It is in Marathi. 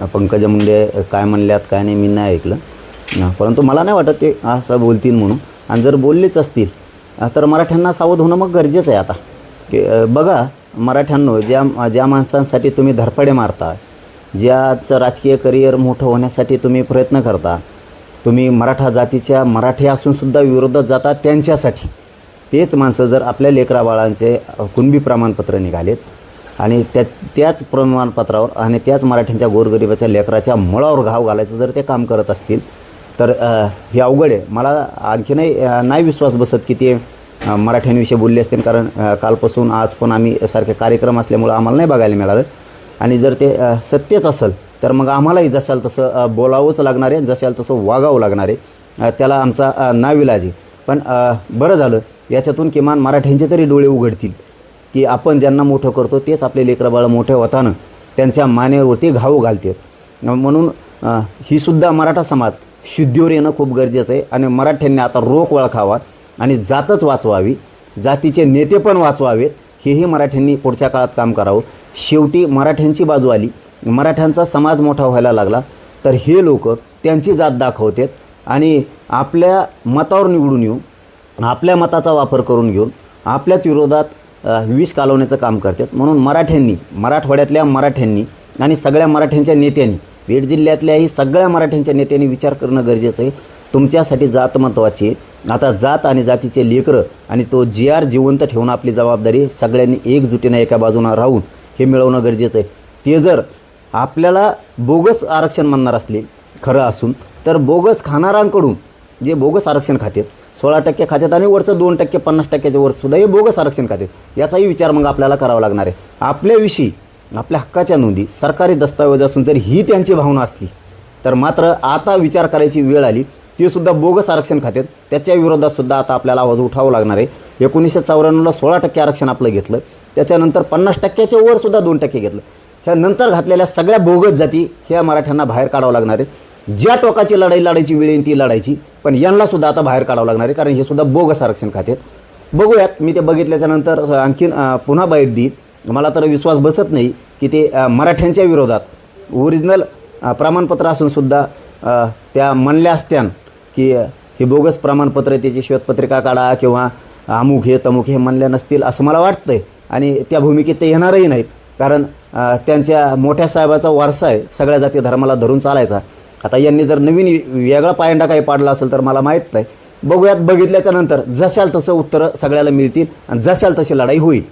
पंकजा मुंडे काय म्हणल्यात काय नाही मी नाही ऐकलं, परंतु मला नाही वाटत ते असं बोलतील म्हणून. आणि जर बोललेच असतील तर मराठ्यांना सावध होणं मग गरजेचं आहे आता. की बघा मराठ्यांनो, ज्या माणसांसाठी तुम्ही धरपडे मारता, ज्याचं राजकीय करिअर मोठं होण्यासाठी तुम्ही प्रयत्न करता, तुम्ही मराठा जातीच्या मराठी असूनसुद्धा विरोधात जाता, त्यांच्यासाठी तेच माणसं जर आपल्या लेकराबाळांचे कुणबी प्रमाणपत्र निघालेत आणि त्याच प्रमाणपत्रावर आणि त्याच मराठ्यांच्या गोरगरिबाच्या लेकराच्या मुळावर घाव घालायचं जर ते काम करत असतील तर हे अवघड आहे. मला आणखीनही नाही विश्वास बसत की ते मराठ्यांविषयी बोलले असतील, कारण कालपासून आज पण आम्ही सारखे कार्यक्रम असल्यामुळं आम्हाला नाही बघायला मिळालं. आणि जर ते सत्यच असेल तर मग आम्हालाही जसाल तसं बोलावंच लागणार आहे, जसाल तसं वागावं लागणार आहे. त्याला आमचा नाविलाज आहे. पण बरं झालं याच्यातून किमान मराठ्यांचे तरी डोळे उघडतील की आपण ज्यांना मोठं करतो तेच आपले लेकरबाळं मोठे होताना त्यांच्या मानेवरती घाव घालतात. म्हणून ही सुद्धा मराठा समाज शुद्धीवर येणं खूप गरजेचं आहे. आणि मराठ्यांनी आता रोख वळखावा आणि जातच वाचवावी, जातीचे नेते पण वाचवावेत, हेही मराठ्यांनी पुढच्या काळात काम करावं. शेवटी मराठ्यांची बाजू आली, मराठ्यांचा समाज मोठा व्हायला लागला तर हे लोक त्यांची जात दाखवतात आणि आपल्या मतावर निवडून येऊन आपल्या मताचा वापर करून घेऊन आपल्याच विरोधात विष कालवण्याचं काम करतात. म्हणून मराठ्यांनी, मराठवाड्यातल्या मराठ्यांनी आणि सगळ्या मराठ्यांच्या नेत्यांनी, बीड जिल्ह्यातल्याही सगळ्या मराठ्यांच्या नेत्यांनी विचार करणं गरजेचं आहे. तुमच्यासाठी जात महत्त्वाची आहे. आता जात आणि जातीचे लेकरं आणि तो GR जिवंत ठेवून आपली जबाबदारी सगळ्यांनी एकजुटीनं एका बाजूनं राहून हे मिळवणं गरजेचं आहे. ते जर आपल्याला बोगस आरक्षण म्हणणार असले खरं असून तर बोगस खाणाऱ्यांकडून जे बोगस आरक्षण खातात, 16% खात्यात आणि वरचं 2% 50%च्या वरसुद्धा हे बोगस आरक्षण खात्यात, याचाही विचार मग आपल्याला करावा लागणार आहे. आपल्याविषयी आपल्या हक्काच्या नोंदी, सरकारी दस्तावेज असून जर ही त्यांची भावना असली तर मात्र आता विचार करायची वेळ आली. ते सुद्धा बोगस आरक्षण खात्यात, त्याच्या विरोधातसुद्धा आता आपल्याला आवाज उठावा लागणार आहे. 1994ला 16% आरक्षण आपलं घेतलं, त्याच्यानंतर 50%च्या वरसुद्धा 2% घेतलं. ह्या नंतर घातलेल्या सगळ्या बोगस जाती ह्या मराठ्यांना बाहेर काढावं लागणार आहे. ज्या टोकाची लढाई लढायची वेळ येईल ती लढायची, पण यांनासुद्धा आता बाहेर काढावं लागणार आहे, कारण हे सुद्धा बोगस आरक्षण खात्यात. बघूयात, मी ते बघितल्याच्यानंतर आणखीन पुन्हा बाईट देईल. मला तर विश्वास बसत नाही की ते मराठ्यांच्या विरोधात ओरिजिनल प्रमाणपत्र असूनसुद्धा त्या म्हणल्या असत्यान की हे बोगस प्रमाणपत्र, त्याची श्वेतपत्रिका काढा किंवा अमुक हे तमुक हे म्हणल्या नसतील असं मला वाटतं आहे. आणि त्या भूमिकेत ते येणारही नाहीत, कारण त्यांच्या मोठ्या साहेबाचा वारसा आहे सगळ्या जाती धर्माला धरून चालायचा. आता यांनी जर नवीन वेगळा पायंडा काही पाडला असेल तर मला माहीत नाही. बघूयात, बघितल्याच्या नंतर जशाल तसं उत्तरं सगळ्याला मिळतील आणि जशाल तशी लढाई होईल.